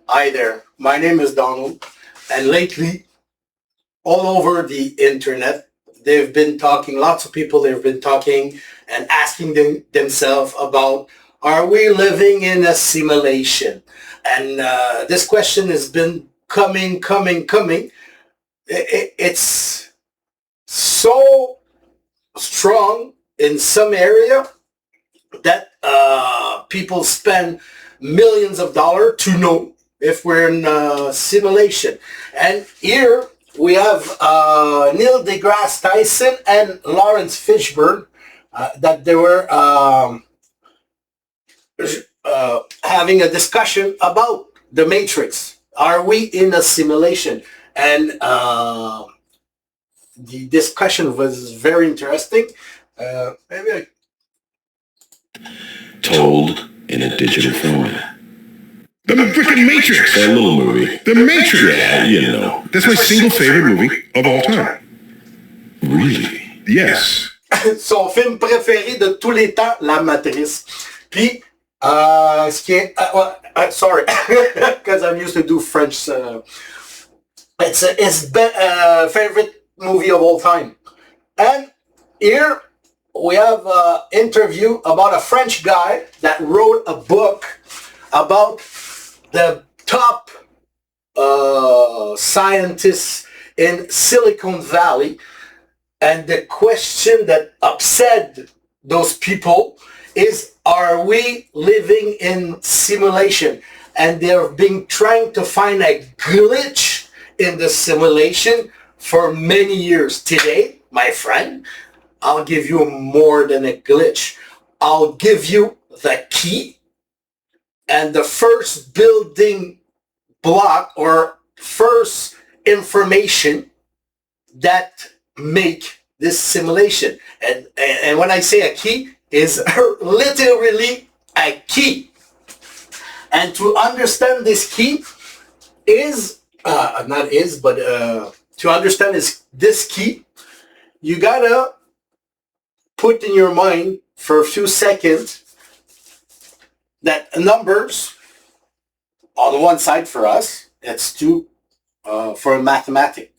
Hi there, my name is Donald, and lately, all over the internet, they've been talking, lots of people, they've been talking and asking themselves about, are we living in a simulation? And this question has been coming. It's so strong in some area that people spend millions of dollars to know if we're in a simulation. And here we have Neil deGrasse Tyson and Lawrence Fishburne that they were having a discussion about the Matrix. Are we in a simulation? And the discussion was very interesting. Maybe I Told in a digital format. The freaking Matrix! That little movie. The Matrix! Yeah, you know. That's my single favorite movie of all time. Really? Yes. son film préféré de tous les temps, La Matrice. Puis, ce qui est... sorry, because I'm used to do French. It's his favorite movie of all time. And here we have an interview about a French guy that wrote a book about the top scientists in Silicon Valley. And the question that upset those people is, are we living in simulation? And they've been trying to find a glitch in the simulation for many years. Today, my friend, I'll give you more than a glitch. I'll give you the key and the first building block or first information that make this simulation. And when I say a key, is literally a key. And to understand this key is, to understand this key, you gotta put in your mind for a few seconds that numbers on one side for us, it's two for mathematics.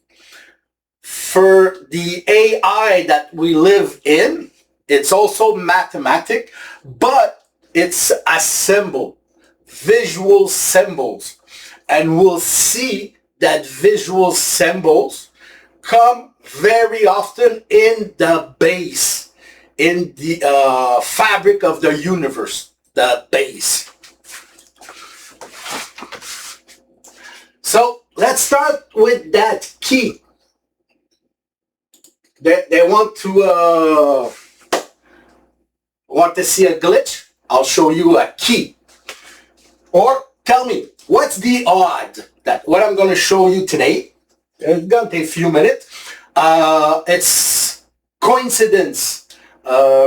For the AI that we live in, it's also mathematic, but it's a symbol, visual symbols. And we'll see that visual symbols come very often in the base, in the fabric of the universe, the base. So let's start with that key. They want to see a glitch? I'll show you a key. Or tell me, what's the odd that what I'm going to show you today, it's going to take a few minutes, it's coincidence,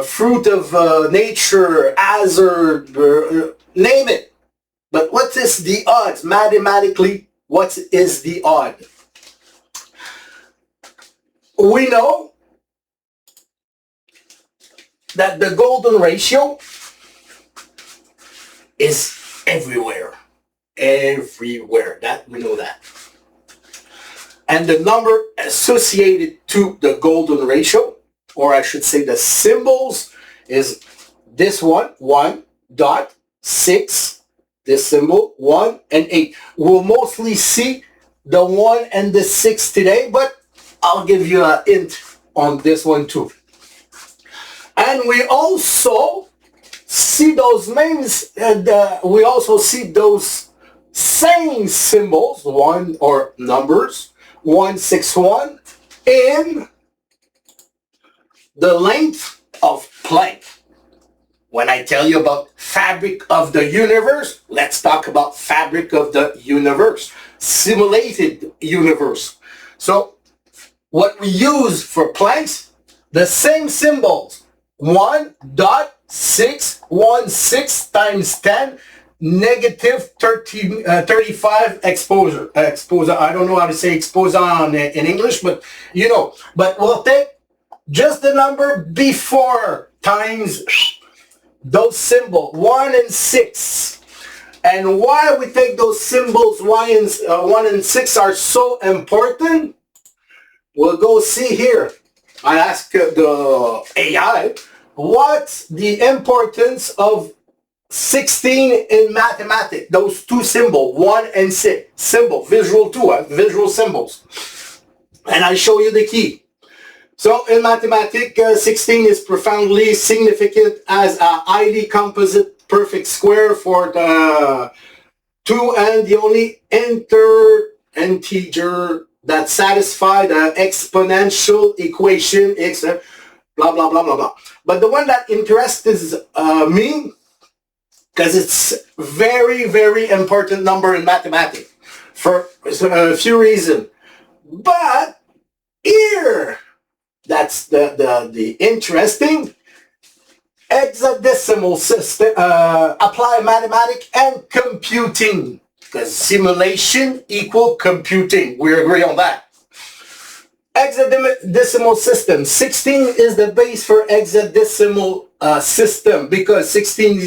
fruit of nature, hazard, name it. But what is the odds? Mathematically, what is the odd? We know that the golden ratio is everywhere. Everywhere. That we know that. And the number associated to the golden ratio, or I should say the symbols, is this one, 1.6, this symbol, 1 and 8. We'll mostly see the 1 and the 6 today, but I'll give you a hint on this one too. And we also see those names, and we also see those same symbols, one or numbers, 161, in the length of Planck. When I tell you about fabric of the universe, let's talk about fabric of the universe, simulated universe. So what we use for Planck's, the same symbols, 1.616 times 10 negative 35 exposure. I don't know how to say exposure in English, but you know. But we'll take just the number before times those symbols, 1 and 6. And why we think those symbols 1 and 6 are so important, we'll go see here. I ask the AI, what's the importance of 16 in mathematics? Those two symbols, 1 and 6, symbol, visual too, visual symbols. And I show you the key. So in mathematics, 16 is profoundly significant as a highly composite perfect square for the 2 and the only integer that satisfy the exponential equation x blah blah blah blah blah. But the one that interests me, because it's very, very important number in mathematics for a few reasons. But here, that's the interesting hexadecimal system, apply mathematics and computing, because simulation equal computing. We agree on that. Hexadecimal system. 16 is the base for hexadecimal system, because 16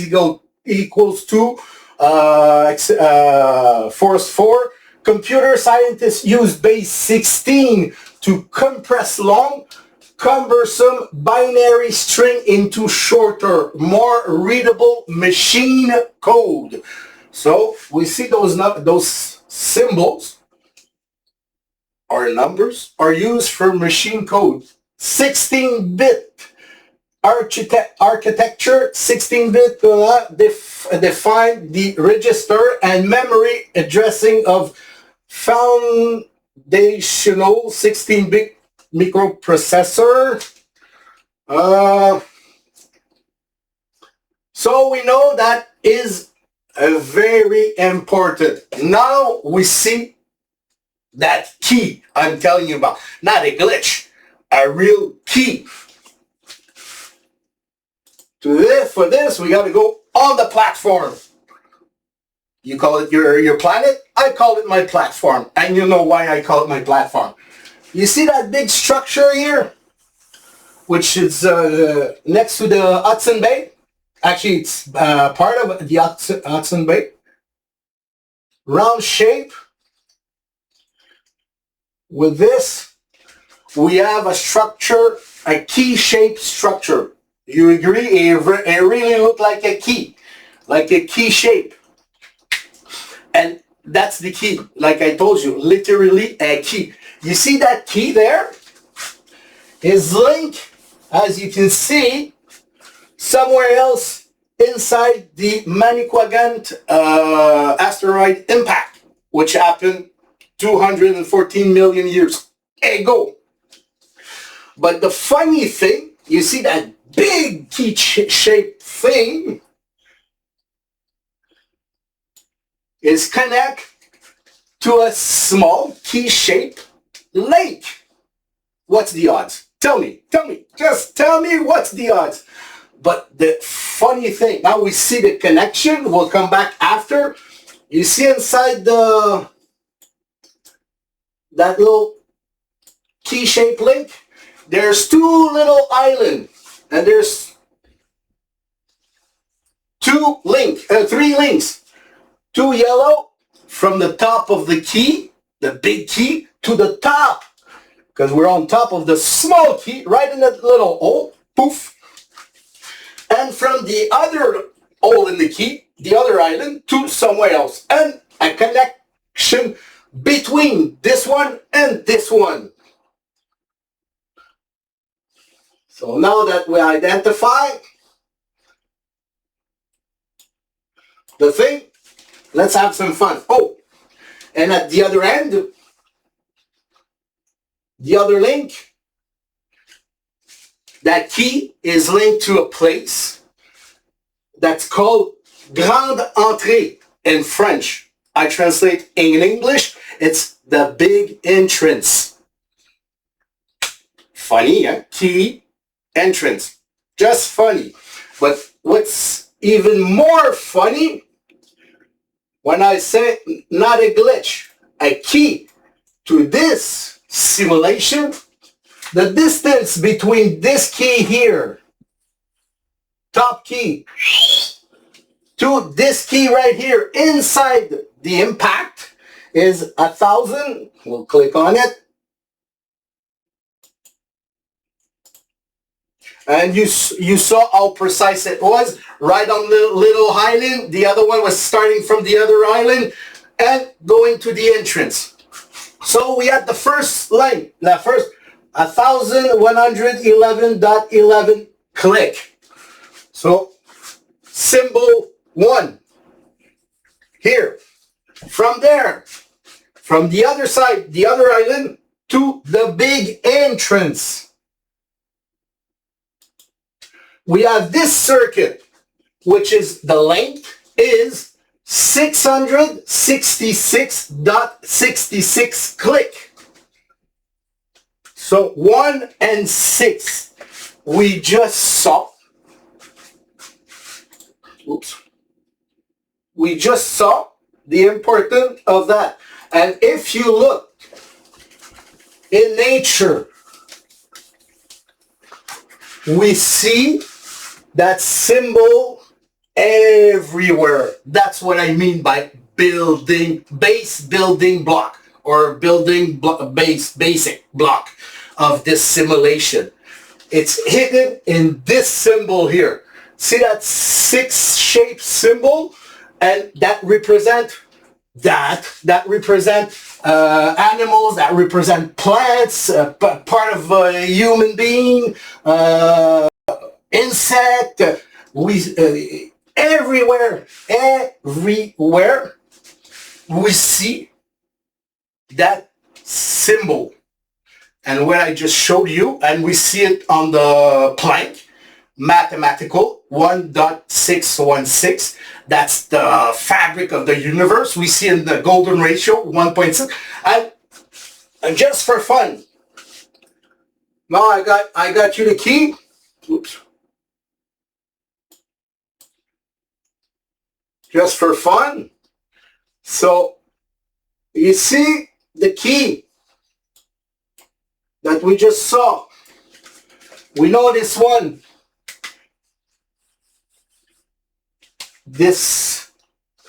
equals to force 4. Computer scientists use base 16 to compress long, cumbersome binary string into shorter, more readable machine code. So we see those symbols or numbers are used for machine code. 16-bit architecture, 16-bit define the register and memory addressing of foundational 16-bit microprocessor. So we know that is very important. Now we see that key I'm telling you about. Not a glitch, a real key. For this, we got to go on the platform. You call it your planet, I call it my platform. And you know why I call it my platform. You see that big structure here, which is next to the Hudson Bay? Actually, it's part of the Hudson Bay. Round shape. With this, we have a structure, a key-shaped structure. You agree? It really looks like a key shape. And that's the key. Like I told you, literally a key. You see that key there? Is linked, as you can see, somewhere else inside the Manicouagan asteroid impact, which happened 214 million years ago. But the funny thing, you see that big key-shaped thing is connect to a small key-shaped lake. What's the odds? Tell me, just tell me what's the odds. But the funny thing, now we see the connection, we'll come back after. You see inside that little key-shaped lake, there's two little islands, and there's three links. Two yellow from the top of the key, the big key, to the top, because we're on top of the small key, right in that little hole, poof. And from the other hole in the key, the other island, to somewhere else. And a connection between this one and this one. So now that we identify the thing, let's have some fun. Oh, and at the other end, the other link, that key is linked to a place that's called Grande Entrée in French. I translate in English, it's the big entrance. Funny, huh? Key, entrance. Just funny. But what's even more funny, when I say not a glitch, a key to this simulation, the distance between this key here, top key, to this key right here inside the impact is 1,000. We'll click on it. And you saw how precise it was, right on the little island. The other one was starting from the other island and going to the entrance. So we had the first line, the first 1111.11 click. So symbol 1 here. From there, from the other side, the other island, to the big entrance, we have this circuit, which is the length is 666.66 click. So 1 and 6 we just saw. Oops. We just saw the importance of that. And if you look in nature, we see that symbol everywhere. That's what I mean by base building block, or basic block of this simulation. It's hidden in this symbol here. See that 6 shape symbol? And that represent animals, that represent plants, part of a human being, insect. Everywhere we see that symbol. And what I just showed you, and we see it on the Planck mathematical 1.616. That's the fabric of the universe. We see in the golden ratio 1.6. And just for fun, now I got you the key. Oops. Just for fun. So you see the key that we just saw. We know this one. This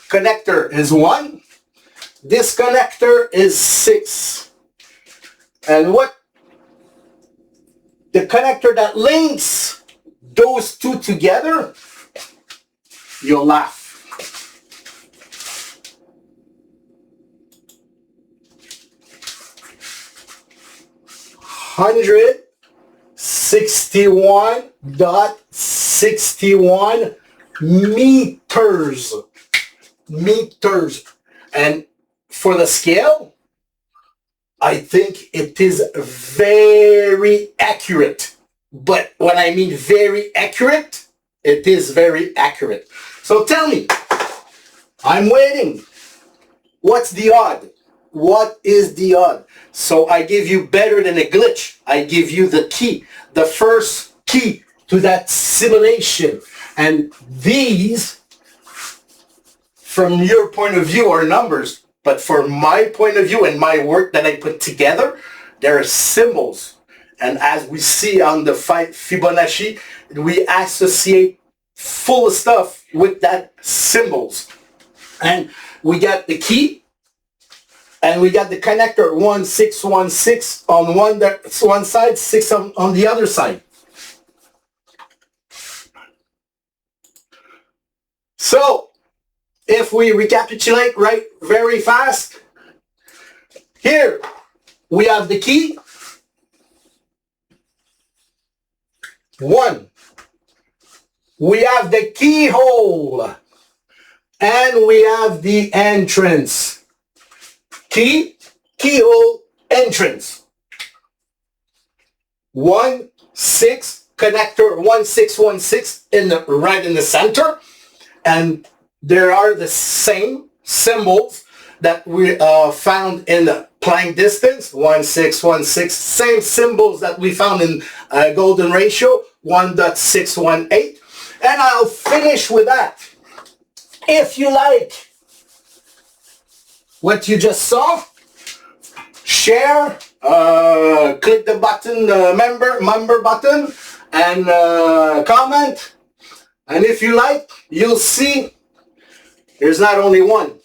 connector is 1. This connector is 6. And what the connector that links those two together, you'll laugh. 161.61 meters. And for the scale, I think it is very accurate. But when I mean very accurate, it is very accurate. So tell me, I'm waiting. What's the odd? What is the odd? So I give you better than a glitch. I give you the key, the first key to that simulation. And these, from your point of view, are numbers. But from my point of view and my work that I put together, there are symbols. And as we see on the Fibonacci, we associate full stuff with that symbols. And we got the key. And we got the connector 1616 on one side, 6 on the other side. So, if we recapitulate right very fast, here we have the key. 1. We have the keyhole. And we have the entrance. Key, keyhole, entrance. 1, 6, connector 1616 right in the center. And there are the same symbols that we found in the Planck distance, 1616, same symbols that we found in golden ratio, 1.618. And I'll finish with that. If you like what you just saw, share, click the button, member button, and comment. And if you like, you'll see There's not only one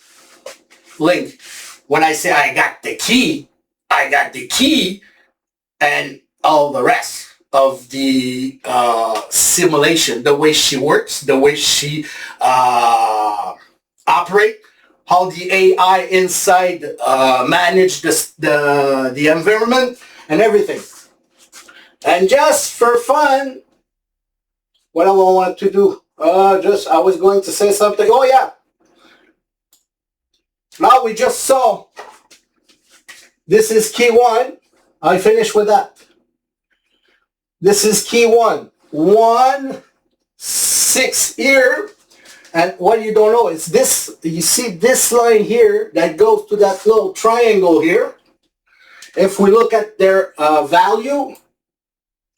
link. When I say I got the key and all the rest of the simulation, the way she works, the way she operate, how the AI inside manage the environment and everything. And just for fun, what I want to do, I was going to say something. Oh yeah. Now we just saw, this is key 1. I finished with that. This is key 1. 1, 6 here. And what you don't know is this, you see this line here that goes to that little triangle here. If we look at their value,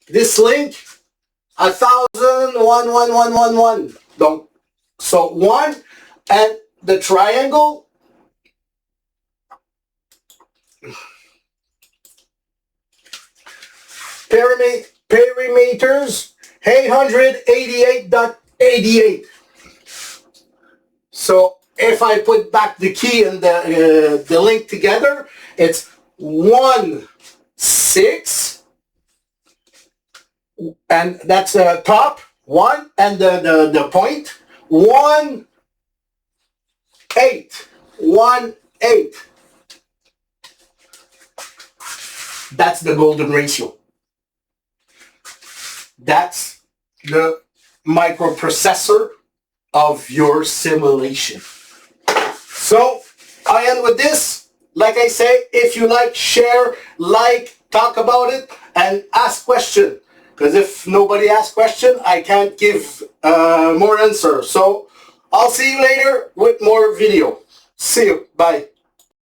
this link, 1,000,11111. Donc, so 1 and the triangle, perimeters 888.88. So if I put back the key and the link together, it's 1, 6, and that's top 1, and the point 1, 8, 1, 8. That's the golden ratio. That's the microprocessor of your simulation. So I end with this. Like I say, if you like, share, like, talk about it, and ask question. Because if nobody asks question, I can't give more answer. So I'll see you later with more video. See you. Bye.